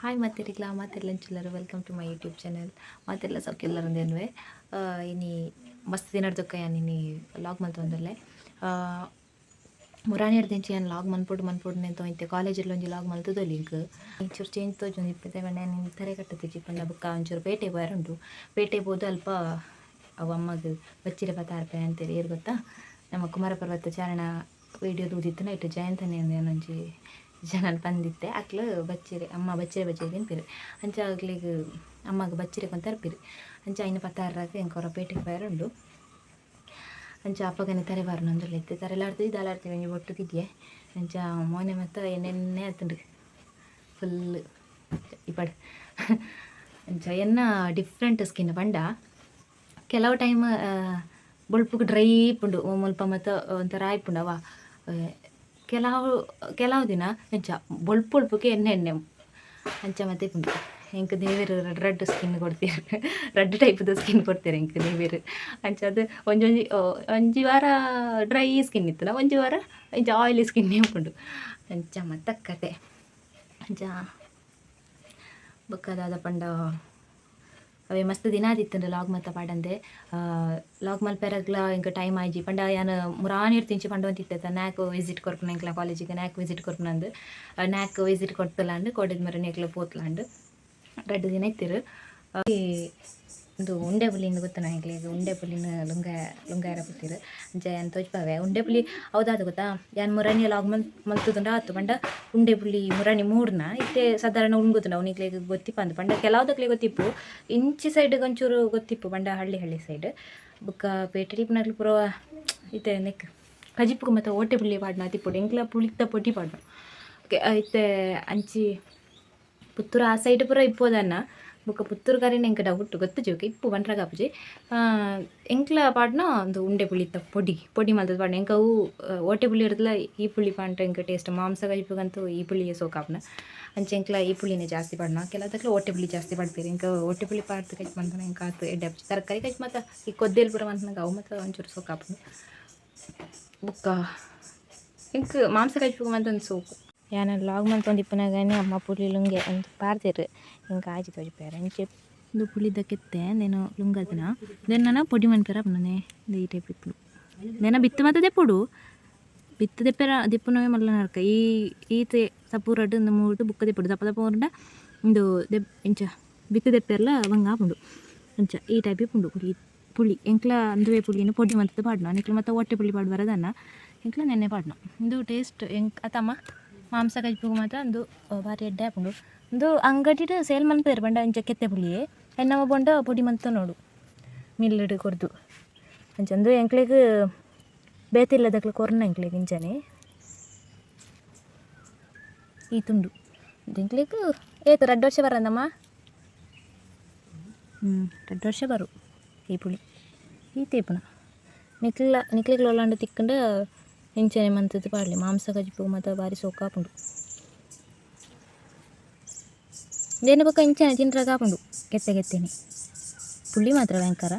hi ಮತ್ತಿರಿಗ್ಲಾ ಮತ್ತೆಲ್ಲಂಚಿಲ್ಲರು welcome to my YouTube channel ಮತ್ತೆಲ್ಲ ಸೌಖ್ಯಲ್ಲರಂದೇನುವೆ ಇನಿ ಮಸ್ತ್ ದಿನಡ್ದಕ್ಕ ಯಾನಿನಿ ಲಾಗ್ ಮಂತೊಂದುಲ್ಲೆ ಮುರಾನಿ ಹಿಡ್ದಿಂಚಿ ಏನು ಲಾಗ್ ಮನ್ಪೊಡು ನೆಂತ ಕಾಲೇಜಲ್ಲಿ ಒಂಜಿ ಲಾಗ್ ಮಲ್ತದೊಲಿ ಇಂಕ್ ಇಂಚೂರು ಚೇಂಜ್ ತೋಜೊಂದು ಇಪ್ಪತ್ತೆ ಬಣ್ಣ ನೀನು ತರೆ ಕಟ್ಟತಿಜಿ ಪಂಡ ಬುಕ್ಕ ಒಂಚೂರು ಪೇಟೆ ಬರುಂಟು ಪೇಟೆ ಹೋದು ಅಲ್ಪ ಅವು ಅಮ್ಮಗೆ ಬಚ್ಚಿರೆ ಬತ್ತಾರ್ಪೆ ಅಂತೇಳಿ ಏರು ಗೊತ್ತಾ ನಮ್ಮ ಕುಮಾರ ಪರ್ವತ ಚಾರಣ ವೀಡಿಯೋ ತೂದಿತ್ತು ಇಟ್ಟು ಜಯಂತನೇ ಒಂಜಿ ಜನಲ್ ಬಂದಿತ್ತೆ ಅಕ್ಲು ಬಚ್ಚಿರೆ ಅಮ್ಮ ಬಚ್ಚಿರೆ ತಿನ್ಪಿರಿ ಅಂಚ ಅಗ್ಲಿಗೆ ಅಮ್ಮಗೆ ಬಚ್ಚಿರೆ ಕೊಂತ ತರ್ಪಿರಿ ಅಂಚ ಇನ್ನು ಪತ್ತಾರಾಗ ಎಂಕೊರ ಪೇಟೆಗೆ ಬರುಂಡು ಅಂಚ ಅಪ್ಪಗನೆ ತರೆ ಬಾರನು ಅಂದಲ್ಲಿತ್ತೆ ತರೆಲಾಡ್ತೀವಿ ದಾಲಾಡ್ತೀವಿ ಒಂಜಿ ಒಟ್ಟುಗಿದ್ಯೆ ಅಂಚ ಮೋನೆ ಮತ್ತು ಎಣ್ಣೆ ಆತುಂಡು ಫುಲ್ ಇಪ್ಪಡು ಅಂಚ ಎನ್ನ ಡಿಫ್ರೆಂಟ್ ಸ್ಕಿನ್ ಪಂಡ ಕೆಲವು ಟೈಮ್ ಬೊಳ್ಪುಗೆ ಡ್ರೈ ಇಪ್ಪುಂಡು ಮುಲ್ಪ ಮತ್ತು ಒಂಥರ ಆಯ್ಪುಂಡು ಅವ ಕೆಲವು ದಿನ ಎಂಚ ಬೊಳ್ಪುಗೆ ಎಣ್ಣೆ ಅಂಚ ಮತ್ತೆ ಇಪ್ಪುಂಡು ಎಂಕ್ ದೇವೇರು ರೆಡ್ ಸ್ಕಿನ್ ಕೊಡ್ತೀರಿ ರೆಡ್ ಟೈಪ್ದು ಸ್ಕಿನ್ ಕೊಡ್ತೀರಿ ಎಂಕ್ ದೇವೇರು ಅಂಚ ಅದು ಒಂಜಿ ವಾರ ಡ್ರೈ ಸ್ಕಿನ್ ಇತ್ತು ಒಂಜಿ ವಾರ ಇಂಚ ಆಯಿಲಿ ಸ್ಕಿನ್ ಉಂಟು ಅಂಚ ಮತ್ತೆ ಕತೆ ಅಂಚ ಬೊಕ್ಕದಾದ ಪಂಡ ಅವೇ ಮಸ್ತ್ ದಿನ ಆದಿತ್ತಂಡು ಲಾಗ್ ಮತ್ತ ಪಾಡಂದೆ ಲಾಗ್ ಮಲ್ಪೆರಗ್ಲ ಇಂಕ ಟೈಮ್ ಆಯ್ಜಿ ಪಂಡ ಯಾನು ಮುರಾನಿ ಇರ್ತಿಂಚಿ ಪಂಡ ಒಂತಿತ್ತ ನ್ಯಾಕ್ ವಿಸಿಟ್ ಕೊರ್ಪುನ ಎಂಕ್ಲ ಕಾಲೇಜಿಗೆ ನ್ಯಾಕ್ ವಿಸಿಟ್ ಕೊರ್ಪುನಂದು ನ್ಯಾಕ್ ವಿಸಿಟ್ ಕೊಡ್ತಲಾಂಡು ಕೋಡಿದ ಮರ ನೆಕ್ಲ ಪೋತ್ಲಾಂಡು 2 ದಿನ ಇತ್ತಿರು ಇದು ಉಂಡೆ ಪುಲಿನ ಗೊತ್ತನ ಎಂಕ್ಲೆಗ್ ಉಂಡೆ ಪುಲಿನ ಲುಂಗಾಯರ ಪುತ್ತಿರು ಅಂಚ ಏನು ತೋಜ್ಪಾವೆ ಉಂಡೆ ಪುಲಿ ಹೌದಾದ ಗೊತ್ತಾ ಯಾನ್ ಮುರಾನಿ ಲಾಗ್ ಮಲ್ತುದುಂಡ ಆತು ಪಂಡ ಉಂಡೆ ಪುಲಿ ಮುರಾನಿ ಮೂಡ್ನ ಇತ್ತೆ ಸಾಧಾರಣ ಉಣ್ಗುತ್ತುಂಡ ಅವನಿಗ್ಲೆಗ್ ಗೊತ್ತಿಪ್ಪ ಅಂದು ಪಂಡ ಕೆಲವುದಕ್ಲೆ ಗೊತ್ತಿಪ್ಪು ಇಂಚಿ ಸೈಡ್ಗೆ ಒಂಚೂರು ಗೊತ್ತಿಪ್ಪು ಪಂಡ ಹಳ್ಳಿ ಸೈಡ್ ಬುಕ್ಕ ಪೇಟೆಡಿಪ್ನಗ್ಲು ಪುರ ಇತ್ತೆ ನೆಕ್ ಕಜಿಪ್ಪು ಮತ್ತು ಓಟೆ ಪುಲಿ ಪಾಡ್ನ ತಿಪ್ಪುಡು ಎಂಕ್ಲ ಪುಳಿತ ಪೊಟಿ ಪಾಡ್ನ ಓಕೆ ಇತ್ತೆ ಅಂಚಿ ಪುತ್ತೂರು ಆ ಸೈಡ್ ಪೂರ ಇಪ್ಪೋದನ್ನ ಬುಕ್ಕ ಪುತ್ತೂರು ಕರಿನ ಎಂಕ ಡೌಟ್ ಗೊತ್ತು ಜೋಕೆ ಇಪ್ಪು ಬಂಟ್ರಾಗ ಆಪುಜಿ ಎಂಕ್ಲ ಪಾಡ್ನ ಒಂದು ಉಂಡೆ ಪುಳಿತ ಪೊಡಿ ಮಲ್ತದ ಪಾಡ್ನ ಎಂಕ ಅವು ಓಟೆ ಪುಳಿ ಇರೋದಿಲ್ಲ ಈ ಪುಳಿ ಪಾಂಟ ಎಂಕ ಟೇಸ್ಟ್ ಮಾಂಸ ಕಜಿಪಗಂತೂ ಈ ಪುಳಿಯೇ ಸೋಕಾಪ್ನ ಅಂಚೆ ಎಂಕ್ಲ ಈ ಪುಳಿನೇ ಜಾಸ್ತಿ ಪಾಡ್ನ ಕೆಲದಕ್ಲೆ ಓಟೆ ಪುಳಿ ಜಾಸ್ತಿ ಪಾಡ್ತೀರಿ ಎಂಕ ಓಟೆ ಪುಳಿ ಪಾಡ್ದು ಕಜಿ ಮಂತನ ಎಂಕ ಆತು ಎಡ್ಡೆ ಆಪುಜಿ ತರಕಾರಿ ಕಜಿ ಮತ್ತು ಈ ಕೊದ್ದೇಲಿ ಪೂರ ಮಂತನಾಗ ಅವು ಮತ್ತು ಒಂಚೂರು ಸೋಕಾಪ್ನ ಬುಕ್ಕ ಎಂಕ ಮಾಂಸ ಕಜಿಪಗ ಮಂತೊಂದು ಸೋಕು ಯಾನ ಲಾಗ್ ಮಂತೊಂದು ಇಪ್ಪನಾಗನೆ ಅಮ್ಮ ಪುಳಿ ಲುಂಗೆ ಒಂದು ಪಾರ್ದಿರು ಇಂಕ ಆಜಿ ತೋಜಿಪ್ಪಾರ ಇಂಚೆ ಇದು ಪುಳಿದ ಕೆತ್ತೆ నేను ಲುಂಗದನ ದೆನ್ನ ಪೊಡಿ ಮನ್ಪೆರ ಪುನನೆ ಈ ಟೈಪ್ ಇಪ್ಪುಡು ನೆನ ಬಿತ್ತು ಮತ್ತು ದೆಪ್ಪುಡು ಬಿತ್ತು ದೆಪ್ಪೆರ ದಿಪ್ಪುನವೇ ಮಲ್ಲ ನರ್ಕ ಈತೆ ಸಪೂರಡ್ ಒಂದು 3 ಬುಕ್ಕ ದೆಪ್ಪುಡು ದಪ್ಪ ಉಂಡ ಒಂದು ಇಂಚ ಬಿತ್ತು ದೆಪ್ಪೆರ್ಲ ಬಂಗ ಆಪುಂಡು ಅಂಚ ಈ ಟೈಪ್ ಇಪ್ಪುಂಡು ಪುಳಿ ಎಂಕ್ಲ ಅಂದುವೆ ಪುಳಿನ ಪೊಡಿ ಮಂತದ ಪಾಡ್ನ ನಿಕ್ಲ ಮತ್ತು ಹೊಟ್ಟೆ ಪುಳಿ ಪಾಡು ಬರದನ್ನ ಎಂಕ್ಲ ನೆನ್ನೆ ಪಾಡ್ನ ಇದು ಟೇಸ್ಟ್ ಎಂಕ್ ಅತಮ್ಮ ಮಾಂಸ ಕಜಿಪುಗು ಮಾತ್ರ ಒಂದು ಭಾರಿ ಎಡ್ಡೆ ಆಪುಂಡು ಒಂದು ಅಂಗಡಿಡ್ ಸೇಲ್ ಮನ್ಪೇರು ಬಂಡ ಅಂಚ ಕೆತ್ತೆ ಪುಳಿಯೇ ಎನ್ನವ ಬೊಂಡ ಪೊಡಿ ಮಂತ ನೋಡು ಮಿಲ್ಲಡ್ ಕೊರ್ದು ಅಂಚಂದು ಎಂಕ್ಲೆಗ್ ಬೇತಿಲ್ಲದಕ್ಲ ಕೊರ್ನ ಎಂಕ್ಲೆಗ್ ಇಂಚನೆ ಈ ತುಂಡು ಎಂಕ್ಲೆಗ್ ಏತು 2 ವರ್ಷ ಬರಂದಮ್ಮ 2 ವರ್ಷ ಬರು ಈ ಪುಳಿ ಈ ತೇಪುನ ನಿಕ್ಲೆಗ್ಲ ಒಳ್ಳಾಂಡು ತಿಕ್ಕಂಡ ಇಂಚನೆ ಮಂತದ್ದು ಪಾಡ್ಲಿ ಮಾಂಸ ಕಜಿಪುಗು ಮತ್ತು ಭಾರಿ ಸೋಕಾಪುಂಡು ದೇನ ಪಕ್ಕ ಇಂಚನೆ ತಿನ್ರಾಗ ಆಪುಂಡು ಕೆತ್ತೆನೆ ಪುಳಿ ಮಾತ್ರ ಭಯಂಕರ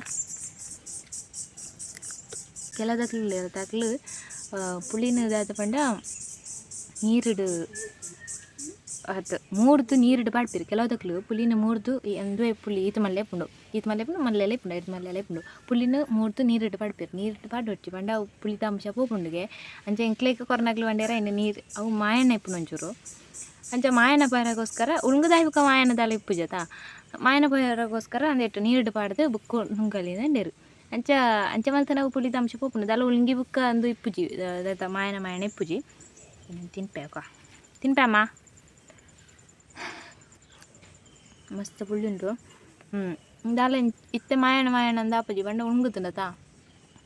ಕೆಲದಕ್ಲು ತಕ್ಲು ಪುಳಿನ ದಾತ ಪಂಡ ನೀರುಡು ಅದು ಮೂರ್ದು ನೀರುಡು ಪಾಡ್ಪಿರು ಕೆಲವುದಕ್ಲು ಪುಲಿನ ಮೂರ್ದು ಅಂದುವೆ ಪುಳಿ ಈತ ಮಲ್ಲೆ ಪುಂಡು ಮಲ್ಲೆಲೆ ಪುಂಡು ಐದು ಮಲ್ಲೆಲೆ ಪುಂಡು ಪುಲಿನ ಮೂರ್ದು ನೀರುಡು ಪಾಡ್ಪಿರು ನೀರುಡು ಪಾಡು ಹೊಚ್ಚಿ ಪಂಡ ಅವು ಪುಳಿತ ಅಂಶ ಪೋಪುಂಡುಗೆ ಅಂಚೆ ಎಂಕ್ಲೆಗ್ ಕೊರ್ನಾಗ್ಲು ಬಂಡ್ಯಾರ ಇನ್ನು ನೀರು ಅವು ಮಾಯಣ್ಣ ಇಪ್ಪುನು ಒಂಚೂರು ಅಂಚ ಮಾಯನ ಪಾರಗೋಸ್ಕರ ಉಳ್ಗುದಾಯಿ ಬುಕ್ಕ ಮಾಯನ ದಾಲ ಇಪ್ಪುಜತ ಮಾಯನ ಪಾರಗೋಸ್ಕರ ಅಂದೆಟ್ಟು ನೀರುಡು ಪಾಡ್ದು ಬುಕ್ಕು ನುಂಗಲಿನ ಅಂಡೇರು ಅಂಚ ಮಲ್ತ ನಾವು ಪುಳಿದ ಅಂಶ ಪೋಪುಂಡು ದಾಲ ಉಳ್ಗಿ ಬುಕ್ಕ ಅಂದು ಇಪ್ಪುಜಿ ಮಾಯನ ಇಪ್ಪುಜಿ ತಿನ್ಪೆ ಅಮ್ಮ ಮಸ್ತ್ ಪುಳಿ ಉಂಟು ದಾಲ ಇತ್ತೆ ಮಾಯಣ ಅಂದ ಆಪುಜಿ ಬಂಡ ಉಣ್ಗುತ್ತುಂಡತ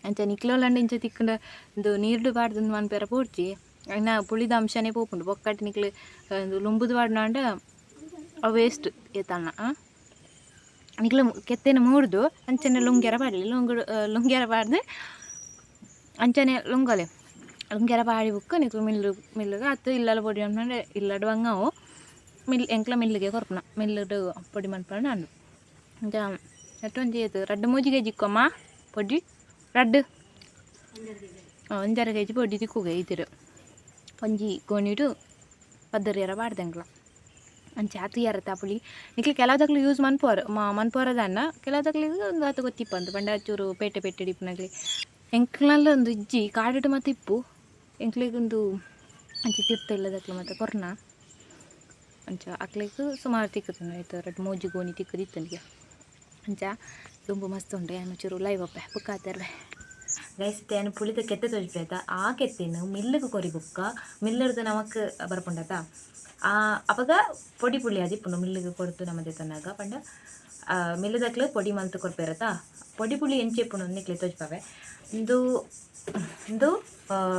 ಅಂಚ ನಿಕ್ಲೋಲಂಡು ಇಂಚ ತಿಕ್ಕಂಡ ಒಂದು ನೀರುಡು ಪಾಡ್ದು ಮನ್ಪೇರ ಪೋಡ್ಚಿ ಇನ್ನ ಪುಳಿದ ಅಂಶನೇ ಪೋಪುಂಡು ಬೊಕ್ಕಟ್ಟು ನಿಕ್ಲು ಒಂದು ಲುಂಬುದು ಪಾಡ್ನಂಡ ಅವು ವೇಸ್ಟ್ ಏತಣ್ಣ ನಿಕ್ಲು ಕೆತ್ತೇನ ಮೂಡ್ದು ಅಂಚನೆ ಲುಂಗ್ಯಾರ ಪಾಡಲಿ ಲುಂಗ್ಯಾರ ಪಾಡ್ದು ಅಂಚನೆ ಲುಂಗ್ಯಾರ ಪಾಡಿ ಬುಕ್ಕು ನಿಕ್ಲು ಮಿಲ್லுಗೆ ಅತ್ತು ಇಲ್ಲಲ್ಲ ಪೊಡಿ ಮನ್ಪಂಡೆ ಇಲ್ಲಡು ಬಂಗವು ಎಂಕ್ಲ ಮಿಲ್ಲಿಗೆ ಕೊರ್ಪುನ ಮಿಲ್ಲುಡು ಪೊಡಿ ಮನ್ಪಂಡ ಅಂಡು ಅಂಚ ಎಷ್ಟೊಂದು ಏತು 2-3 kg ಇಕ್ಕಮ್ಮ ಪೊಡಿ 2 1.5 kg ಪೊಡಿ ತಿಕ್ಕುಗೆ ಇತಿರು ಒಂಜಿ ಗೋಣಿಡು ಪದ್ದರಿಯರ ಪಾಡ್ದಂಗ್ಲ ಅಂಚೆ ಆತು ಯಾರತ್ತ ಪುಳಿ ನಿಕ್ಲಿ ಕೆಲವುದಕ್ಲು ಯೂಸ್ ಮನ್ಪೋರದನ್ನ ಕೆಲವುದಕ್ಲಿಗೆ ಒಂದು ಆತು ಗೊತ್ತಿಪ್ಪ ಅಂತ ಪಂಡ ಚೂರು ಪೇಟೆ ಪೇಟೆ ಡಿಪ್ನಾಗ್ಲಿ ಎಂಕ್ಲಲ್ಲ ಒಂದು ಇಜ್ಜಿ ಕಾಡಿಟ್ಟು ಮತ್ತೆ ಇಪ್ಪು ಎಂಕ್ಲಿಗೊಂದು ಅಂಚೆ ತೀರ್ಥ ಇಲ್ಲದಕ್ಲು ಮತ್ತು ಕೊರ್ನ ಅಂಚ ಅಕ್ಲಿಗೆ ಸುಮಾರು ತಿಕ್ಕುತ್ತಾನೆ ಆಯ್ತು ಎರಡು ಮೋಜು ಗೋಣಿ ತಿಕ್ಕದಿತ್ತನಿಗೆ ಅಂಚ ತುಂಬ ಮಸ್ತ್ ಉಂಡೆ ಏನು ಚೂರು ಲೈವ್ ಅಪ್ಪೆ ಬುಕ್ಕಾತಾರ್ವೆ ಗೈಸ್ತೆ ಏನು ಪುಳಿದ ಕೆತ್ತೆ ತೋಜ್ಪಾಯ್ತಾ ಆ ಕೆತ್ತೇನು ಮಿಲ್ಲಿಗೆ ಕೊರಿ ಬುಕ್ಕ ಮಿಲ್ಲರ್ದು ನಮಕ್ ಬರ್ಪುಂಡತಾ ಅವಾಗ ಪೊಡಿ ಪುಳಿ ಅದಿಪ್ಪುಂಡು ಮಿಲ್ಲಿಗೆ ಕೊಡ್ತು ನಮ್ಮದೇ ತನ್ನಾಗ ಪಂಡ ಮಿಲ್ಲದಕ್ಲು ಪೊಡಿ ಮಲ್ತು ಕೊಡ್ಪೇರತಾ ಪೊಡಿ ಪುಳಿ ಎಂಚೆಪ್ಪುಂಡು ನಿಕ್ಲೆ ತೋಜ್ಪಾವೆ ಇಂದು ಇಂದು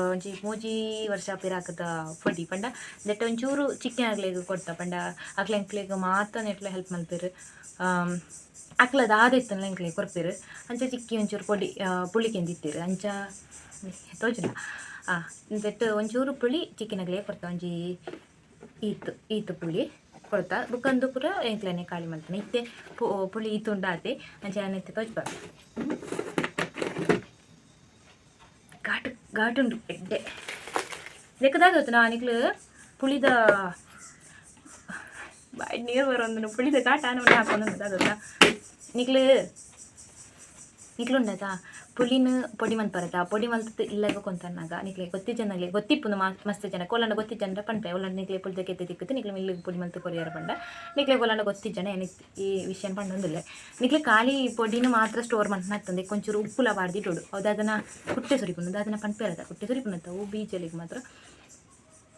ಒಂಜಿ ಮೂಜಿ ವರ್ಷ ಪಿರಾಕದ ಪೊಡಿ ಪಂಡ ನೆಟ್ಟ ಒಂಚೂರು ಚಿಕ್ಕನ್ ಆಗ್ಲಿಗೆ ಕೊಡ್ತಾ ಪಂಡ ಅಕ್ಲೆ ಎಂಕ್ಲಿಗೆ ಮಾತ್ರ ನೆಟ್ಲ ಹೆಲ್ಪ್ ಮಲ್ಪೇರು ಅಕ್ಲದ ಆದಿತ್ತಲ್ಲ ಎಂಕ್ಲಿಗೆ ಕೊಡ್ಪೇರು ಅಂಚ ಚಿಕ್ಕಿ ಒಂಚೂರು ಪೊಡಿ ಪುಳಿಕೆಂದಿತ್ತೀರು ಅಂಚ ತೋಜನ ನೆಟ್ಟು ಒಂಚೂರು ಪುಳಿ ಚಿಕ್ಕನಾಗ್ಲಿಗೆ ಕೊಡ್ತಾ ಒಂಜಿ ಈತು ಪುಳಿ ಕೊಡ್ತಾ ಬುಕ್ಕಂದು ಪೂರ ಎಂಕ್ಲನೆ ಖಾಲಿ ಮಾಡ್ತಾನೆ ಇತ್ತೆ ಪುಳಿ ಈತುಂಡಾತೆ ಅಂಚೆ ಅನ್ನೆತ್ತೆ ತೋಜ್ಬಾರ್ದು ಘಾಟುಂಡು ಎಡ್ಡೆ ಲೆಕ್ಕದಾಗ ಗೊತ್ತು ನಿಕ್ಲು ಪುಳಿದ ಬಾಯಿ ನೀರು ಬರೋಂದು ಪುಳಿದ ಘಾಟ ನೋಡಿ ಹಾಕೊಂಡು ಗೊತ್ತಾಗುತ್ತಾ ನಿಕ್ಲುಂಡತಾ ಪುಳಿನ ಪೊಡಿ ಮಲ್ಪರತಾ ಪೊಡಿ ಮಲ್ತು ಇಲ್ಲಾಗ ಕೊಂತನ್ನಾಗ ನಿಕ್ಲೆ ಗೊತ್ತಿಜ್ಜನಾಗ್ಲಿ ಗೊತ್ತಿಪ್ಪುಂದು ಮಸ್ತ್ ಜನ ಕೋಲಂಡ ಗೊತ್ತಿಜ್ಜಂಡ ಪಂಪೆ ಒಲ್ಲಂಡ ನಿಕ್ಲೆ ಪುಳಿದ ಕೆತ್ತೆ ತಿಕ್ಕುತ್ತೆ ನಿಕ್ಲೆ ಮಿಲ್ಲಿಗೆ ಪೊಡಿ ಮಲ್ತು ಕೊರಿಯಾರ ಪಂಡ ನಿಕ್ಲೆ ಕೋಲಂಡ ಗೊತ್ತಿಜ್ಜನ ಏನಿತ್ತು ಈ ವಿಷಯ ಪಂಡೊಂದಿಲ್ಲ ನಿಕ್ಲೆ ಖಾಲಿ ಪೊಡಿನ ಮಾತ್ರ ಸ್ಟೋರ್ ಮಾಡ್ತಂದೆ ಕೊಂಚೂರು ಉಪ್ಪುಲ ಬಾಡ್ದಿಟ್ಟೋಡು ಅದು ಅದನ್ನು ಕುಟ್ಟೆ ಸುರಿಪುಂಡು ಅದನ್ನು ಪಂಪೆರದ ಕುಟ್ಟೆ ಸುರಿಪುಂಡತ್ತ ಹೂ ಬೀಜಲಿಗೆ ಮಾತ್ರ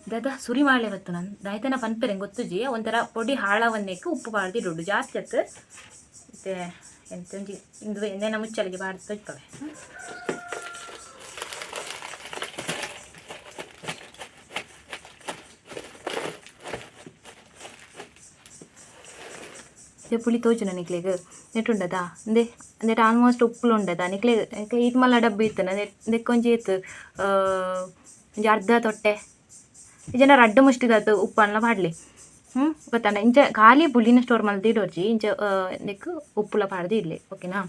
ದಾದ ಸುರಿ ಮಾಡಲೇ ಬತ್ತು ನಾನು ದಾಯ್ತನ ಪನ್ಪೆರೆ ಗೊತ್ತುಜಿ ಒಂಥರ ಪೊಡಿ ಹಾಳವನ್ನೇಕು ಉಪ್ಪು ಬಾಡ್ದಿಡೋಡು ಜಾಸ್ತಿ ಆಯ್ತು ಮತ್ತೆ ಎಂತಂಜಿ ಇಂದು ಎಂದೇನ ಮುಚ್ಚಲಿಗೆ ಬಾಡ್ದು ತೊಯ್ತವೆ ಪುಳಿ ತೋಜುನ ನಿಕ್ಲೆಗ್ ನೆಟ್ಟುಂಡದಾ ಅಂದೇಟ್ ಆಲ್ಮೋಸ್ಟ್ ಉಪ್ಪುಲು ಉಂಡದ ನಿಕ್ಲೆ ಈತ್ ಮಲ್ಲ ಡಬ್ಬಿ ಇತ್ತನ ನೆಕ್ಕೊಂಜಿ ಇತ್ತು ಒಂಜಿ ಅರ್ಧ ತೊಟ್ಟೆ ಜನ ರಡ್ಡು ಮುಷ್ಟಿದಾತು ಉಪ್ಪನ್ನ ಪಾಡ್ಲಿ ಗೊತ್ತಾಂಡ ಇಂಚ ಖಾಲಿ ಪುಳಿನ ಸ್ಟೋರ್ ಮಲ್ದಿ ಇಡೋರ್ಜಿ ಇಂಚ ನೆಕ್ ಉಪ್ಪುಲ ಪಾಡ್ದು ಇಡ್ಲಿ ಓಕೆನಾ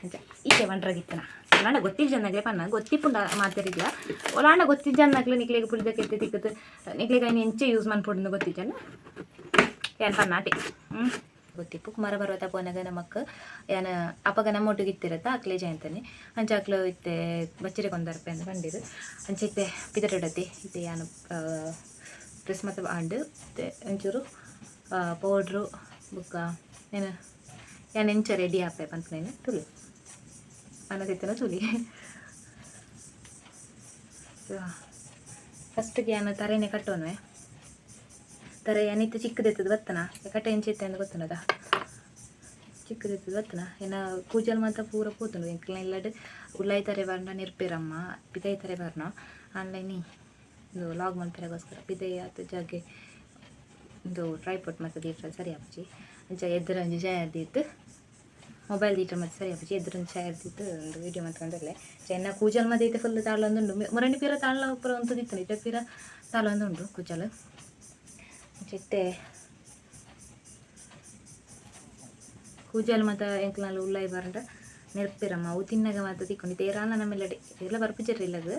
ಅಂಚ ಈಚೆ ಬಂಡ್ರಾಗಿತ್ತನ ಒಲಾಂಡ ಗೊತ್ತಿಜ್ಜನ್ನಾಗ್ಲೆ ಪನ್ನ ಗೊತ್ತಿಪ್ಪುಂಡ ಮಾತಾಡಿಲ್ಲ ಒಲಾಂಡ ಗೊತ್ತಿಜ್ಜನ್ನಾಗ್ಲೆ ನಿಕ್ಲೆಗೆ ಪುಳಿದ ಕೆತ್ತೆ ತಿಕ್ಕುತ್ತು ನಿಕ್ಲೆಗೆ ಐನು ಎಂಚೆ ಯೂಸ್ ಮನ್ಪೊಡು ಗೊತ್ತಿಜ್ಜನ್ನ ಏನು ಪನ್ನಾಟಿ ಗೊತ್ತಿಪ್ಪು ಕುಮಾರ ಪರ್ವತ ಪೋನಾಗ ನಮಕ್ ಏನು ಅಪ್ಪಗ ನಮ್ಮ ಒಟ್ಟಿಗೆ ಇತ್ತಿರತ್ತ ಅಕ್ಲೆ ಜಯಂತನೆ ಅಂಚೆ ಅಕ್ಲು ಇತ್ತೆ ಬಚ್ಚರೆ ಕೊಂದರ್ಪೆ ಅಂತ ಕಂಡಿರು ಅಂಚೆ ಇತ್ತೆ ಪಿದಟೊಡತಿ ಇತ್ತೆ ಏನು ಡ್ರೆಸ್ ಮತ್ತು ಬಾಂಡು ಇತ್ತೆ ಒಂಚೂರು ಪೌಡ್ರು ಬುಕ್ಕ ಏನು ಎಂಚ ರೆಡಿ ಆಪೆ ಪಂತನೇನು ತುಳಿ ಅನ್ನದಿತ್ತನ ತುಳಿ ಫಸ್ಟಿಗೆ ಏನು ತರೇನೆ ಕಟ್ಟೋನ್ವೆ ತರ ಏನಿತ್ತು ಚಿಕ್ಕದೆತ್ತದ ಬತ್ತನ ಕಟ್ಟೆ ಎಂಚಿತ್ತೆ ಅಂತ ಗೊತ್ತನದ ಚಿಕ್ಕದೆತ್ತದ ಬತ್ತನ ಏನ ಕೂಜಲ್ ಮಾತ್ರ ಪೂರ ಕೂತನು ಎಂಕ್ಲ ಇಲ್ಲಡ್ ಉಳ್ಳಾಯಿ ತರೆ ಬರ್ನ ನಿರ್ಪೇರಮ್ಮ ಪಿದಾಯಿ ತರೆ ಬರ್ನ ಆನ್ಲೈನಿ ಇದು ಲಾಗ್ ಮಲ್ಪೆರಗೋಸ್ಕರ ಪಿದಾಯಿ ಆತ ಜಾಗೆ ಇದು ಟ್ರೈಪೋಟ್ ಮತ್ತು ದೀಟ್ರ ಸರಿ ಆಪುಜಿ ಅಂಚ ಎದುರಂಜಿ ಜಾಯರ್ದಿತ್ತು ಮೊಬೈಲ್ ದೀಟ್ರ ಮತ್ತು ಸರಿ ಆಪುಜಿ ಎದುರಂಜಿ ಜಾಯರ್ದಿತ್ತು ಒಂದು ವೀಡಿಯೋ ಮಾಡ್ಕೊಂಡ್ರಲ್ಲೇ ಚೆನ್ನ ಕೂಜಲ್ ಮತ್ತೆ ಐತೆ ಫುಲ್ ತಾಳೊಂದುಂಡು ಮುರಂಡಿ ಪೀರ ತಾಳ ಉಪ್ಪರ ಒಂತದಿತ್ತು ಇಟ ಪೀರ ತಾಳೊಂದುಂಡು ಕೂಜಲ್ ಚಿಟ್ಟೆ ಕೂಜಲ್ ಮತ್ತು ಎಂಕ್ಲಲ್ಲಿ ಉಳ್ಳಾಯಿ ಬರಂಡ ನೆರ್ಪಿರಮ್ಮ ಅವು ತಿನ್ನಾಗ ಮಾತ್ರ ತಿಕ್ಕೊಂಡು ತೇರಾನ ನಮ್ಮೆಲ್ಲಡೆ ಎಲ್ಲ ಬರ್ಪಿಜರ್ರಿ ಇಲ್ಲಗ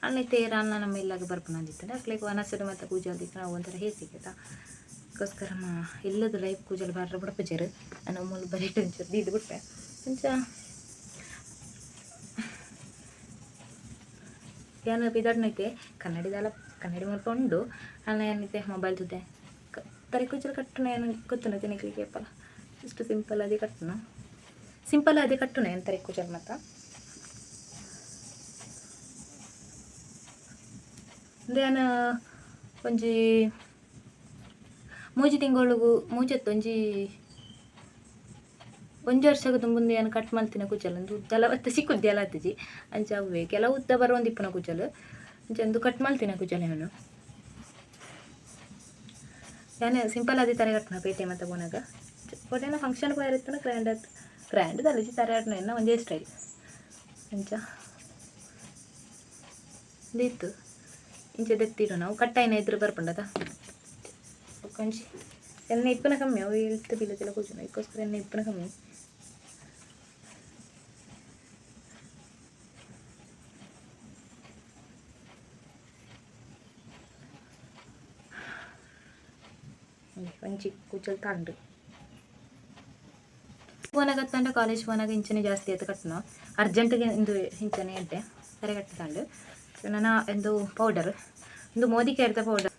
ಅಣ್ಣ ತೇರಾನ ನಮ್ಮ ಇಲ್ಲಾಗ ಬರ್ಪನ ಅಂದಿತ್ತಾನೆ ಅಕ್ಲಿಗೆ ವನಸಡು ಮತ್ತು ಕೂಜಲ್ ತಿಕ್ಕ ನಾವು ಒಂಥರ ಹೇ ಸಿಕ್ಕತ್ತ ಅದಕ್ಕೋಸ್ಕರಮ್ಮ ಎಲ್ಲದು ಲೈಫ್ ಕೂಜಲ್ ಬಾರ್ರ ಬಡಪಜರು ನಾನು ಮೂಲ ಬರೀಟು ಒಂಚೂರು ದೀದು ಬಿಟ್ಟೆ ಅಂಚ ಏನು ಪಿದಾಡ್ನೈತೆ ಕನ್ನಡಿ ಮಾಡ್ಕೊಂಡು ಅಣ್ಣ ಏನೈತೆ ಮೊಬೈಲ್ ಜೊತೆ ತಲೆ ಕೂಜಲು ಕಟ್ಟುನ ಏನು ಗೊತ್ತುನ ತಿನ್ನಕ್ಲಿಕ್ಕೆ ಅಪ್ಪಲ್ಲ ಇಷ್ಟು ಸಿಂಪಲ್ ಅದೇ ಕಟ್ಟುನ ಸಿಂಪಲ್ ಅದೇ ಕಟ್ಟುನ ಏನು ತಲೆ ಕೂಜಲ್ ಮಾತ್ರ ಅಂದೇನು ಒಂಜಿ ಮೂಜಿ ತಿಂಗಳಿಗೂ ಮೂಜತ್ತು ಒಂಜಿ ವರ್ಷಕ್ಕೆ ಮುಂದೆ ಏನು ಕಟ್ ಮಾಡ್ತೀನಿ ಕೂಜಲ್ ಒಂದು ಉದ್ದಲವತ್ತು ಸಿಕ್ಕುದ್ದಿ ಎಲ್ಲ ಹತ್ತಿಜಿ ಅಂಚ ಅವೇ ಕೆಲವು ಉದ್ದ ಬರುವಂದಿಪ್ಪನ ಕೂಜಲ್ ಅಂಚಂದು ಕಟ್ ಮಾಡ್ತೀನಿ ಕೂಜಲ್ ನಾನು ಯಾನೇ ಸಿಂಪಲ್ ಅದೇ ತರ ಕಟ್ಟಣ ಪೇಟೆ ಮತ್ತು ಬೋನಾಗ ಒಟ್ಟೇನ ಫಂಕ್ಷನ್ ಹೋಗಿರುತ್ತಾನ ಗ್ರ್ಯಾಂಡ್ ತಲೆಜಿ ತರ ಕಟ್ಟಣ ಇನ್ನು ಒಂದೇ ಸ್ಟೈಲ್ ಅಂಚ ಇತ್ತು ಇಂಚೆ ದೆತ್ತಿಡು ನಾವು ಕಟ್ಟಾಯಿನ ಇದ್ರೆ ಬರ್ಪಂಡದ ಕೊಂಚಿ ಎಣ್ಣೆ ಇಪ್ಪನ ಕಮ್ಮಿ ಅವು ಇಳ್ತು ಬೀಳತಿಲ್ಲ ಕೂಜನ ಇದಕ್ಕೋಸ್ಕರ ಎಣ್ಣೆ ಇಪ್ಪನ ಕಮ್ಮಿ ಒಂಚಿ ಕೂಚಲ್ತಾಂಡು ಫೋನಾಗ ಹತ್ತಂಡ ಕಾಲೇಜ್ ಫೋನಾಗ ಇಂಚನೆ ಜಾಸ್ತಿ ಆಯ್ತು ಕಟ್ಟಣ ಅರ್ಜೆಂಟಿಗೆ ಇಂದು ಇಂಚನೆ ಇದ್ದೆ ಸರಿ ಕಟ್ತಂಡು ನನ್ನ ಒಂದು ಪೌಡರ್ ಒಂದು ಮೋದಿ ಕೇರ್ದ ಪೌಡರ್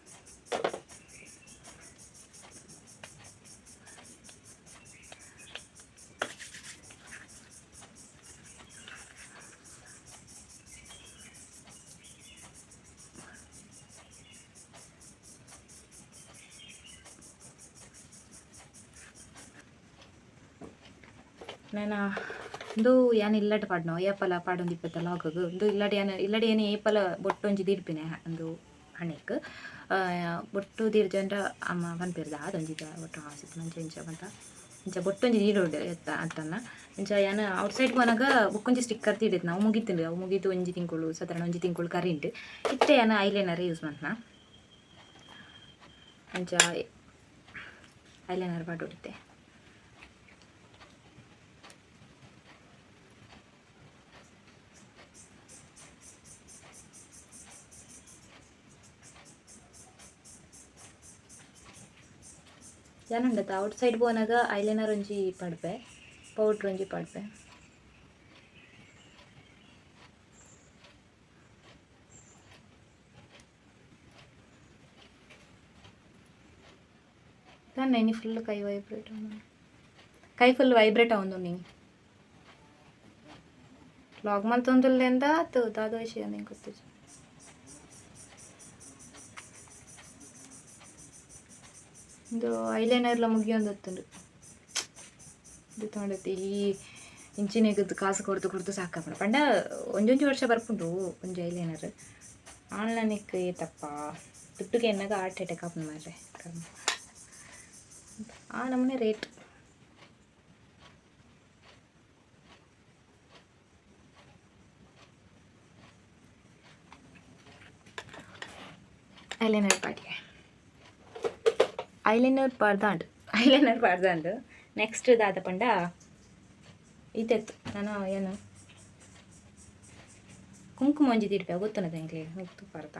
ನಾನು ಇಂದು ಯಾನು ಇಲ್ಲಡ್ ಪಾಡ್ನೋ ಏಪಲ ಪಾಡೊಂದು ಇಪ್ಪತ್ತ ಲಾಗಗ್ ಇಂದು ಇಲ್ಲಡಿ ಏನು ಏಪಲ ಬೊಟ್ಟೊಂಜಿ ದೀರ್ಪಿನೆ ಒಂದು ಹಣೆಕ್ ಬೊಟ್ಟು ದೀರ್ಜಂಡ ಅಮ್ಮ ಪನ್ಪೇರ್ದ ಅದೊಂಜಿದ ಬೊಟ್ಟು ಹಾಸಿತ್ತು ಮಂಚ ಇಂಚ ಬಂತ ಇಂಚ ಬೊಟ್ಟೊಂಜಿ ನೀಡೋಡು ಎತ್ತ ಅಟ್ಟನ್ನ ಇಂಚ ಯಾನು ಔಟ್ಸೈಡ್ ಪೋನಾಗ ಬೊಕ್ಕೊಂಜಿ ಸ್ಟಿಕ್ಕರ್ ತೀಡಿತ್ತು ನಾವು ಮುಗಿತಿಂಡು ಅವು ಮುಗಿದು ಒಂಜಿ ತಿಂಗಳು ಸಾಧಾರಣ ಒಂಜಿ ತಿಂಗಳು ಕರಿಂಟ್ ಇತ್ತೆ ಯಾನು ಐಲೈನರ್ ಯೂಸ್ ಮಾಡ್ನ ಇಂಚ ಐಲೈನರ್ ಪಾಡೊಡಿತ್ತೆ ಯಾನುಂಡತ ಔಟ್ಸೈಡ್ ಪೋನಾಗ ಐಲೈನರ್ ಒಂಜಿ ಪಡ್ಪೆ ಪೌಡ್ರ್ ಒಂಜಿ ಪಡ್ಪೆ ತಾನೆ ಫುಲ್ ಕೈ ಫುಲ್ ವೈಬ್ರೇಟ್ ಆವೊಂದು ನೀನು ಲಾಗ್ ಮಲ್ತೊಂದುಲ್ಲೆಂದ ದಾದ ವಿಷಯ ನಿಂಗೆ ಗೊತ್ತಿತ್ತು ಇದು ಐಲೈನರ್ಲ ಮುಗಿಯೊಂದು ಇದು ತೊಗೊಂಡೈತಿ ಈ ಇಂಚಿನೆಗದ್ದು ಕಾಸು ಕೊಡ್ತು ಸಾಕಪ್ಪ ಪಂಡ ಒಂಜೊಂಜಿ ವರ್ಷ ಬರ್ಪುಂಡು ಒಂಜಿ ಐಲೈನರ್ ಆನ್ಲೈನಿಕ್ ಏತಪ್ಪ ದುಡ್ಡುಗೆ ಎನ್ನಾಗ ಹಾರ್ಟ್ ಅಟ್ಯಾಕ್ ಆಪುಂಡು ಮಾರ್ರೆ ಆ ನಮ್ಮನೆ ರೇಟ್ ಐಲೈನರ್ ಪಾಡಿಗೆ ಐಲೈನರ್ ಪಾಡ್ದಾಂಡು ನೆಕ್ಸ್ಟ್ ದಾದ ಪಂಡ ಇದೆತ್ತು ನಾನು ಏನು ಕುಂಕುಮ ಒಂಜಿ ತೀರ್ಪೆ ಗೊತ್ತುನದ ಇಂಗ್ಲೇ ಮಿತ್ತು ಪಾರ್ದ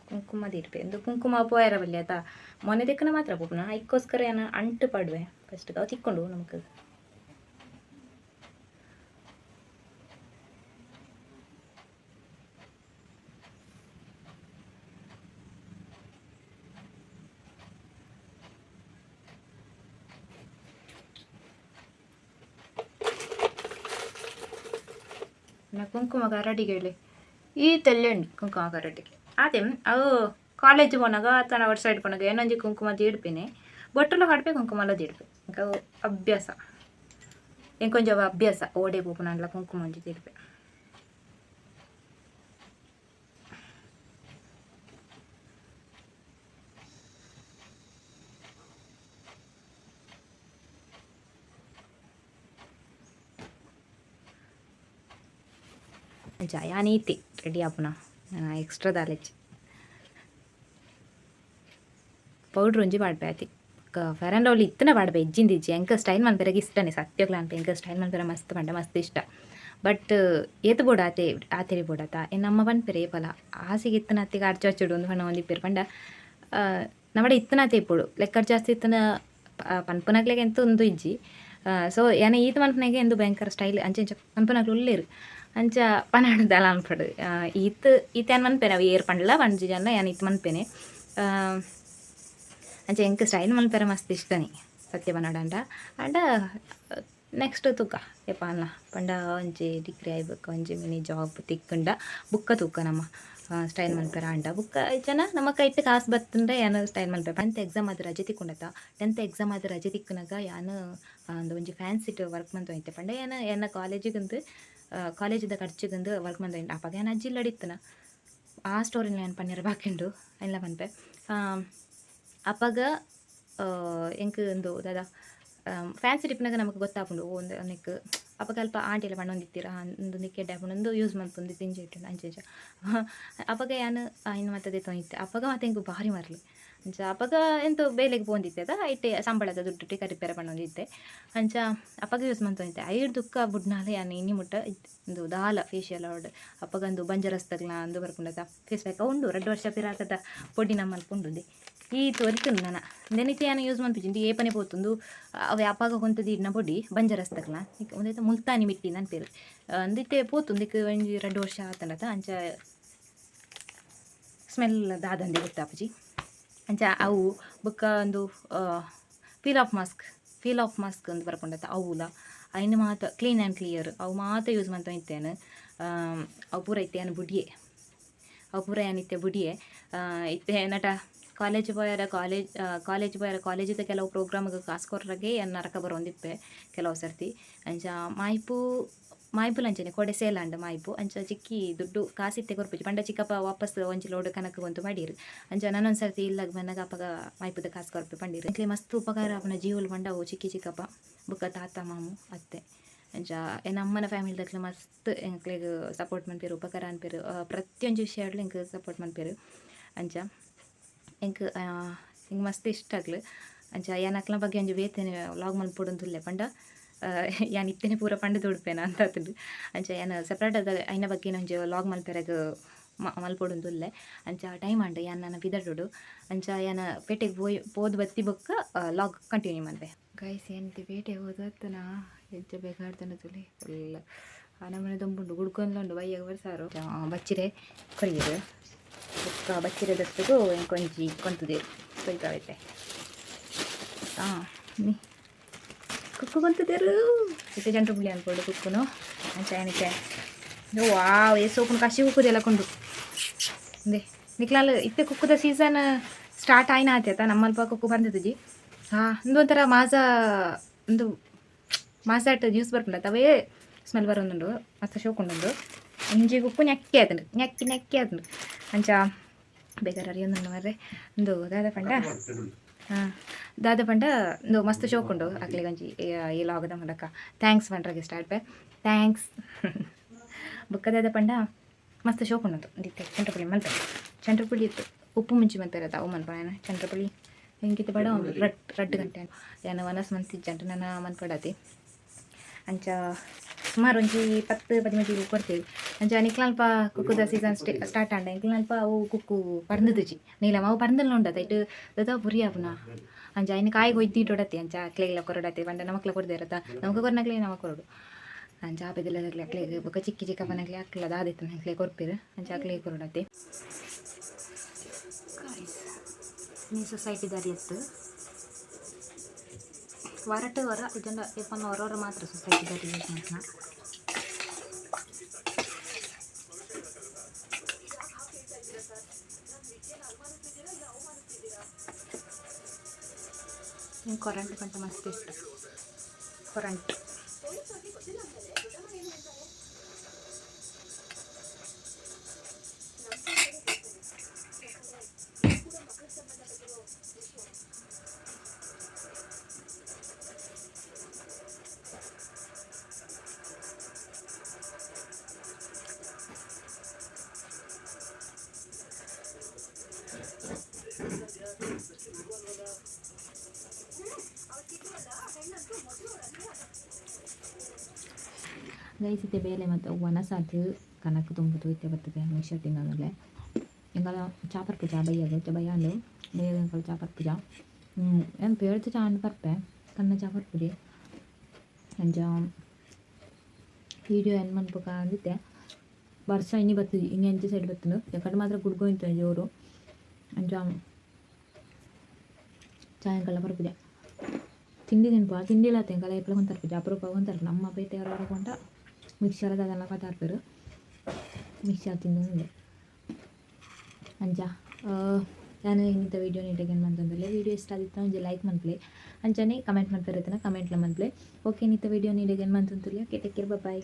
ಕುಂಕುಮ ತೀರ್ಪೆ ಎಂದು ಕುಂಕುಮ ಪೋಯರವಲ್ಲಿ ಆತ ಮೊನ್ನೆ ತೆಕ್ಕನ ಮಾತ್ರ ಪೋಪುನ ಅದಕ್ಕೋಸ್ಕರ ಏನು ಅಂಟು ಪಾಡುವೆ ಫಸ್ಟ್ ಅವು ತಿಕ್ಕೊಂಡು ನಮಗೆ ಕುಂಕುಮ ಕರಡಿಗೆ ಈ ತೆಲ್ಲೆಂಡು ಕುಂಕುಮ ಕರಡಿಗೆ ಅದೇ ಅವು ಕಾಲೇಜ್ ಪೋನಾಗ ಆತನ ಔಟ್ಸೈಡ್ ಪೋನಾಗ ಏನೊಂಜಿ ಕುಂಕುಮ ತೀಡ್ಪೇನೆ ಬೊಟ್ಟಲು ಕಡ್ಪೆ ಕುಂಕುಮಲ್ಲ ತೀಡ್ಪೆ ಅವು ಅಭ್ಯಾಸ ಎಂಕೊಂಜ ಅಭ್ಯಾಸ ಓಡೆ ಪೋಪುನಲ್ಲ ಕುಂಕುಮ ಒಂಜಿ ತೀಡ್ಪೆ ಯಾನೀತಿ ರೆಡಿ ಆಪುನ ಎಕ್ಸ್ಟ್ರಾ ದಾಲೆಜ್ ಪೌಡ್ರ್ ಒಂಜಿ ಪಾಡ್ಪೆ ಆತಿ ಫೇರ್ ಆ್ಯಂಡ್ ಲವ್ಲಿ ಇತ್ತನ ಪಾಡ್ಪೆ ಇಜ್ಜಿ ಎಂಕ ಸ್ಟೈಲ್ ಮನ್ಪೆರಗೆ ಇಷ್ಟನೇ ಸತ್ಯಗ್ಲ ಅನ್ಪೆ ಎಂಕ ಸ್ಟೈಲ್ ಮನ್ಪೆರ ಮಸ್ತ್ ಪಂಡ ಮಸ್ತ್ ಇಷ್ಟ ಬಟ್ ಏತು ಬೋಡ ಆತೆರಿ ಬೋಡಾತ ನಮ್ಮ ಪನ್ಪೆರೆ ಏಪಲ ಆಸೆಗೆ ಇತ್ತನ ಅತ್ತಿಗೆ ಅರ್ಚು ಒಂದು ಪಂಡ ಒಂದಿಪ್ಪೆರು ಪಂಡ ನಮ್ಮಡೆ ಇತ್ತನ ಆತೆ ಇಪ್ಪುಡು ಲೆಕ್ಕರ್ ಜಾಸ್ತಿ ಇತ್ತನ ಪನ್ಪುನಗ್ಲೆಗೆ ಎಂತ ಒಂದು ಇಜ್ಜಿ ಸೊ ಏನ ಈತ ಮನ್ಪನೆಗೆ ಎಂದು ಭಯಂಕರ ಸ್ಟೈಲ್ ಅಂಚೆ ಪನ್ಪುನಗ್ಲು ಉಳ್ಳೇರು ಅಂಚ ಪನಾಡು ದಲ ಅನ್ಪಡು ಈತೇನು ಮನ್ಪೇನೆ ಅವು ಏರ್ ಪಂಡ್ಲ ಪಂಜಿ ಜನ ಏನು ಇತ್ತು ಮನ್ಪೇನೆ ಅಂಚೆ ಎಂಕ್ ಸ್ಟೈಲ್ ಮನ್ಪೆರ ಮಸ್ತ್ ಇಷ್ಟನಿ ಸತ್ಯ ಪನಾಡು ಅಂಡ ನೆಕ್ಸ್ಟ್ ತೂಕ ಏಪ ಅನ್ನ ಪಂಡ ಒಂಜಿ ಡಿಗ್ರಿ ಆಯ್ಬೇಕು ಒಂಜಿ ಮಿನಿ ಜಾಬ್ ತಿಕ್ಕಂಡ ಬುಕ್ಕ ತೂಕ ನಮ್ಮ ಸ್ಟೈಲ್ ಮನ್ಪೆರ ಅಂಡ ಬುಕ್ಕ ಜನ ನಮ್ಮ ಕೈಟ್ ಕಾಸು ಬತ್ತಂದ್ರೆ ಏನು ಸ್ಟೈಲ್ ಮನ್ಪೆರ 10th ಎಕ್ಸಾಮ್ ಅದು ರಜೆ ತಿಕ್ಕೊಂಡತ್ತ 10th ಎಕ್ಸಾಮ್ ಅದು ರಜೆ ತಿಕ್ಕನಾಗ ಯಾನು ಒಂದು ಒಂಜಿ ಫ್ಯಾನ್ಸಿಟ್ ವರ್ಕ್ ಮಂತ್ ಐತೆ ಪಂಡ ಏನು ಎನ್ನ ಕಾಲೇಜಿಗಂದು ಕಾಲೇಜಿದ ಖರ್ಚಿಗಂದು ವರ್ಕ್ ಮಂತ್ ಅಪ್ಪಾಗ ಏನು ಅಜ್ಜಿ ಇಲ್ಲಡಿತ್ತನ ಆ ಸ್ಟೋರಿನ ಏನು ಪನ್ನೀರ್ ಬಾಕಿಂಡು ಎಲ್ಲ ಪನ್ಪೆ ಅಪ್ಪಾಗ ಎಂಕ್ ಒಂದು ದಾದ ಫ್ಯಾನ್ಸಿ ಟಿಪ್ನಾಗ ನಮಗೆ ಗೊತ್ತಾಪುಂಡು ಒಂದು ನೆಕ್ ಅಪ್ಪ ಅಲ್ಪ ಆಂಟಿ ಎಲ್ಲ ಪಣ್ಣೊಂದಿತ್ತೀರ ಒಂದು ನಿಕ್ಕೆಡ್ಡೆ ಹಾಕೊಂಡು ಯೂಸ್ ಮಾಡ್ಕೊಂಡು ತಿಂಜಿ ಇಟ್ಟು ಅಂಚೆ ಅಪ್ಪಾಗ ಏನು ಇನ್ನು ಮತ್ತೆ ತೊಂದಿತ್ತೆ ಅಪ್ಪಾಗ ಮತ್ತೆ ಹೆಂಗೆ ಭಾರಿ ಮರಲಿ ಅಂಚ ಅಪ್ಪಗ ಎಂತ ಬೇಲೆಗೆ ಪೋಂದಿತ್ತೆ ಐಟೆ ಸಂಬಳದ ದುಡ್ಡು ಕರಿಪೇರ ಪಣ್ಣೊಂದಿತ್ತೆ ಅಂಚ ಅಪ್ಪಗ ಯೂಸ್ ಮಾಡ್ತೊಂದಿತ್ತೆ ಐಡ್ ದುಕ್ಕ ಬುಡ್ನಾಲೆ ಯಾನು ಇನ್ನಿ ಮುಟ್ಟ ಒಂದು ದಾಲ ಫೇಶಿಯಲ್ ಆರ್ಡ್ ಅಪ್ಪಗಂದು ಬಂಜರಸ್ತಗ್ಲ ಅಂದು ಬರ್ಕೊಂಡದ ಫೇಸ್ ಪ್ಯಾಕ್ ಉಂಡು 2 ವರ್ಷ ಪಿರಾಕದ ಪೊಡಿ ನಮ್ಮಲ್ಲಿ ಪುಂಡುಂದಿ ಈ ತೋರಿಕೊಂಡು ನಾನು ನೆನಿತೆ ಯಾನು ಯೂಸ್ ಮಾಡ್ಪಿಂದು ಏಪನೆ ಪೋತುಂದು ಅವು ಅಪ್ಪಾಗ ಕೊಂತದ್ದು ಇಡ್ನ ಪೊಡಿ ಬಂಜರಸ್ತಗ್ಲ ಒಂದೈತೆ ಮುಲ್ತಾನಿ ಮಿಟ್ಟಿ ನನ್ನ ಪೇರು ಅಂದಿತ್ತೆ ಪೋತುಂದಿಕ್ಕೆ ಒಂಜಿ 2 ವರ್ಷ ಆತಂಡತ ಅಂಚ ಸ್ಮೆಲ್ ದಾದಂದಿ ಗೊತ್ತಾಪಜಿ ಅಂಚ ಅವು ಬೊಕ್ಕ ಒಂದು ಪೀಲ್ ಆಫ್ ಮಾಸ್ಕ್ ಅಂತ ಬರ್ಕೊಂಡತ್ತ ಅವುಲ ಅಯ್ನ ಮಾತ ಕ್ಲೀನ್ ಆ್ಯಂಡ್ ಕ್ಲಿಯರ್ ಅವು ಮಾತ ಯೂಸ್ ಮಾಡ್ತಾ ಇತ್ತೇನು ಅವು ಪೂರ ಇತ್ತೆ ಏನು ಬುಡಿಯೆ ಅವು ಪೂರ ಏನಿತ್ತೆ ಬುಡಿಯೆ ಇತ್ತೆ ನಟ ಕಾಲೇಜ್ ಕಾಲೇಜಿದ ಕೆಲವು ಪ್ರೋಗ್ರಾಮ್ಗೆ ಕಾಸ್ಕೊರ್ರಾಗೆ ನರಕ ಬರೋಂದಿಪ್ಪೆ ಕೆಲವು ಸರ್ತಿ ಅಂಚ ಮಾಯ್ಪುಲ್ ಅಂಚನೆ ಕೊಡೆ ಸೇಲಾಂಡ್ ಮಾಯ್ಪು ಅಂಚ ಚಿಕ್ಕಿ ದುಡ್ಡು ಕಾಸಿತ್ತೆ ಕೊರ್ಪುಜಿ ಪಂಡ ಚಿಕ್ಕಪ್ಪ ವಾಪಸ್ ಒಂಜಿ ಲೋಡ್ ಕನಕ ಗೊಂತು ಮಾಡಿರು ಅಂಚ ನಾನೊಂದು ಸರ್ತಿ ಇಲ್ಲಾಗ ಬಂದಾಗ ಅಪ್ಪಗ ಮಾಯ್ಪುದ ಕಾಸು ಕೊರ್ಪೆ ಪಂಡಿರು ಅಂಕ್ಲೆ ಮಸ್ತ್ ಉಪಕಾರ ಅವನ ಜೀವಲು ಪಂಡವು ಚಿಕ್ಕಪ್ಪ ಬುಕ್ಕ ತಾತ ಮಾಮು ಅತ್ತೆ ಅಂಚ ಅಮ್ಮನ ಫ್ಯಾಮಿಲಿದಾಗ್ಲ ಮಸ್ತ್ ಎಂಕ್ಲೆಗ್ ಸಪೋರ್ಟ್ ಮನ್ಪೇರು ಉಪಕಾರ ಅನ್ಪೇರು ಪ್ರತಿಯೊಂದು ವಿಷಯಗಳು ಎಂಕ್ ಸಪೋರ್ಟ್ ಮನ್ಪೇರು ಅಂಚ ಎಂಕ್ ಮಸ್ತ್ ಇಷ್ಟ ಆಗ್ಲು ಅಂಚ ಏನಕ್ಲ ಬಗ್ಗೆ ಒಂಜಿ ಬೇತೇನೆ ವ್ಲಾಗ್ ಮಲ್ಪೊಡೊಂದುಲ್ಲೆ ಪಂಡ ಯಾನ್ ಇತ್ತೇನೆ ಪೂರ ಪಂಡ ತೊಡ್ಪೇನ ಅಂತ ಆತುಂಡು ಅಂಚ ಏನು ಸಪ್ರೇಟ್ ಅದ ಐನ ಬಗ್ಗೆ ಒಂಜಿ ವ್ಲಾಗ್ ಮಲ್ಪೆರಗ ಮಲ್ಪೊಡೊಂದುಲ್ಲೆ ಅಂಚ ಟೈಮ್ ಅಂಡ ಯಾನ್ ನನ್ನ ಬಿದಡುಡು ಅಂಚ ಯಾನ ಪೇಟೆಗೆ ಪೋದು ಬತ್ತಿ ಬೊಕ್ಕ ಲಾಗ್ ಕಂಟಿನ್ಯೂ ಮಾಡ್ದೆ ಗೈಸ್ ಏನಂತೆ ಪೇಟೆ ಹೋದತ್ತನ ಹೆಜ್ಜೆ ಬೇಕಾಡ್ತಾನೆ ತುಲಿ ಫುಲ್ ನಮ್ಮನೆ ದೊಂಬುಂಡು ಗುಡ್ಕೊಂಡ್ಲುಂಡು ಬೈಯಾಗ ಬರ್ಸಾರು ಬಚ್ಚಿರೆ ಕೊಯ್ಯರು ಬೊಕ್ಕ ಬಚ್ಚಿರೆ ದತ್ತಗೂ ಕೊಂಚಿ ಕೊಂತುದೆ ಕೊಯ್ತಾವೈತೆ ನೀ ಕುಕ್ಕು ಕೊಂತದೇರು ಇತ್ತೆ ಜಂಟ್ರು ಪುಳಿ ಅನ್ಕೊಂಡು ಕುಕ್ಕುನು ಅಂಚ ಏನಕ್ಕೆ ವಾವ್ ಏ ಸೋಪುನು ಕಸಿ ಕುಕ್ಕುದೆಲ್ಲ ಕೊಂಡು ಅಂದೆ ನಿಕ್ಲಾಲ್ ಇತ್ತೆ ಕುಕ್ಕುದ ಸೀಸನ್ ಸ್ಟಾರ್ಟ್ ಆಯ್ನ ಆಯ್ತಾಯ್ತ ನಮ್ಮಲ್ಪ ಕುಕ್ಕು ಬಂದದ್ದು ಒಂದು ಒಂಥರ ಒಂದು ಮಾಸಾಟ್ ಜ್ಯೂಸ್ ಬರ್ಕೊಂಡ ಅವೇ ಸ್ಮೆಲ್ ಬರೋದುಂಡು ಮತ್ತೆ ಶೋಕೊಂಡೊಂದು ಇಂಜಿ ಕುಕ್ಕು ನೆಕ್ಕಿ ಆಯ್ತಂಡು ನೆಕ್ಕಿ ಆಯ್ತಂಡು ಅಂಚ ಬೇಕಾದ್ರೆ ಅರಿಯೊಂದು ಮರ್ರೆ ಒಂದು ದಾದ ಪಂಡ ಒಂದು ಮಸ್ತ್ ಶೋಕುಂಡು ಅಕ್ಲಿಗೆ ಒಂಜಿ ಈ ಲಾಗದ ಮೂಲಕ ಥ್ಯಾಂಕ್ಸ್ ಪಂಡ್ರಗೆ ಸ್ಟಾರ್ಟ್ ಬೈ ಥ್ಯಾಂಕ್ಸ್ ಬುಕ್ಕದಾದ ಪಂಡ ಮಸ್ತ್ ಶೋಕುಂಡು ದಿತ್ತೆ ಚಂದ್ರಪುಳಿ ಮಲ್ಪೆ ಚಂದ್ರಪುಳಿ ಇತ್ತು ಉಪ್ಪು ಮುಂಚಿ ಮಲ್ಪೆರ ಅವು ಮಲ್ಪನ ಚಂದ್ರಪುಳಿ ಹೆಂಗಿತ್ತು ಬೇಡ ಒಂದು ರಡ್ಡು ಗಂಟೆ ಏನು ವನಸ್ ಮಂತಿಜ್ಜಂಟು ನನ್ನ ಮನ್ಪಡತಿ ಅಂಚ ಸುಮಾರು ಒಂಜಿ 10-15 ಕೊಡ್ತೇವೆ ಅಂಚ ನಿಕ್ಲಲ್ಪ ಕುಕ್ಕುದ ಸೀಸನ್ ಸ್ಟಾರ್ಟ್ ಆಂಡ ನಿಕ್ಲಲ್ಪ ಅವು ಕುಕ್ಕು ಪರ್ಂದದುಜಿ ನೀಲಮ್ಮ ಅವು ಪರ್ಂದಲ್ಲ ಉಂಡತ ಇಟ್ಟು ದದ ಪುರಿಯಾಪುನ ಅಂಚ ಐನ ಕಾಯಿಗೆ ಒಯ್ದಿಟ್ಟೊಡತಿ ಅಂಚ ಅಕ್ಲೆಗ್ಲ ಕೊರಡತಿ ಪಂಡ ನಮಕ್ಲ ಕೊಡದೆ ಇರತ್ತ ನಮಗ ಕೊರ್ನಕ್ಲೆ ನಮಕ್ ಕೊರಡು ಅಂಚ ಆಪೆದಿಲ್ಲದಾಗ್ಲಿ ಅಕ್ಲೆಗೆ ಬೊಕ್ಕ ಚಿಕ್ಕಪ್ಪನಕ್ಲೆ ಅಕ್ಲ ದಾದಿತ್ತು ಅಕ್ಲೆ ಕೊರ್ಪಿರು ಅಂಚ ಅಕ್ಲೆಗೆ ಕೊರಡತಿ ನೀ ಸೊಸೈಟಿ ದಾರಿ ಎತ್ತು ವರ ಇದನ್ನ ಎಪ್ಪನ ಹೊರ ಮಾತ್ರ ಸೊಸೈಟಿ ದಾರಿ ಯೂಸ್ ಮಾಡ್ತಾನ ಕರೆಂಟ್ ಕಂಟ ಮಸ್ತ್ ಇಷ್ಟ ಕರೆಂಟ್ ಗೈಸಿತ್ತೆ ಬೇಲೆ ಮತ್ತು ಒಣಸಾತು ಕನಕ ತುಂಬುದು ಇತ್ತೆ ಬರ್ತದೆ ವಿಷಯ ತಿನ್ನೋದಲ್ಲೇ ಎಂಗಲ ಚಾಪರ್ ಪೂಜಾ ಬೈಯಾಗ ಬಯ್ಯಾಂಡು ಬೈಯಾಗ ಚಾಪರ್ ಪೂಜಾ ಏನು ಪೇಳ್ತು ಚಾ ಅಂಡ್ ಬರ್ಪೆ ಕನ್ನ ಚಾಪರ್ ಪುಡಿ ಅಂಚ ವೀಡಿಯೋ ಏನು ಮನ್ಪಕ ಅಂದಿತ್ತೆ ವರ್ಷ ಇನ್ನಿ ಬರ್ತದೆ ಇನ್ನಿ ಅಂಚೆ ಸೈಡ್ ಬರ್ತದೆ ಯಾಕಂದ್ರೆ ಮಾತ್ರ ಗುಡ್ಗೋಯ್ತು ಜೋರು ಅಂಚ ಸಾಯಂಕಾಲ ಬರ್ಪುಜೆ ತಿಂಡಿ ನೆನಪು ತಿಂಡಿಲ್ಲ ತೆಂಗಲ ಎಪ್ಪಲ ಹೊಂತರ್ಪುಜೆ ಅಪರೂಪ ಹೊಂತರ್ಪು ನಮ್ಮ ಪೇಟೆ ಅವ್ರ ಕೊಂಡ ಮಿಕ್ಸರ್ ಅದೆಲ್ಲ ಕತಾರ್ಪೇರು ಮಿಕ್ಸರ್ ತಿಂದು ಅಂಚ ನಾನು ಇಂಥ ವೀಡಿಯೋ ನೀಟಾಗಿ ಏನು ಮಾಡ್ತಂದ್ರೆ ವೀಡಿಯೋ ಇಷ್ಟ ಆಗಿತ್ತು ಒಂಜಿ ಲೈಕ್ ಮನ್ಪ್ಲೆ ಅಂಚನೆ ಕಮೆಂಟ್ ಮಾಡ್ತಿರ್ತಾನೆ ಕಮೆಂಟ್ಲ ಮನ್ಪ್ಲೆ ಓಕೆ ಇಂಥ ವೀಡಿಯೋ ನೀಟಾಗಿ ಏನು ಮಾಡ್ತಂತಿಲ್ಲ ಓಕೆ ಟೇಕ್ ಕೇರ್ ಬಾಯ್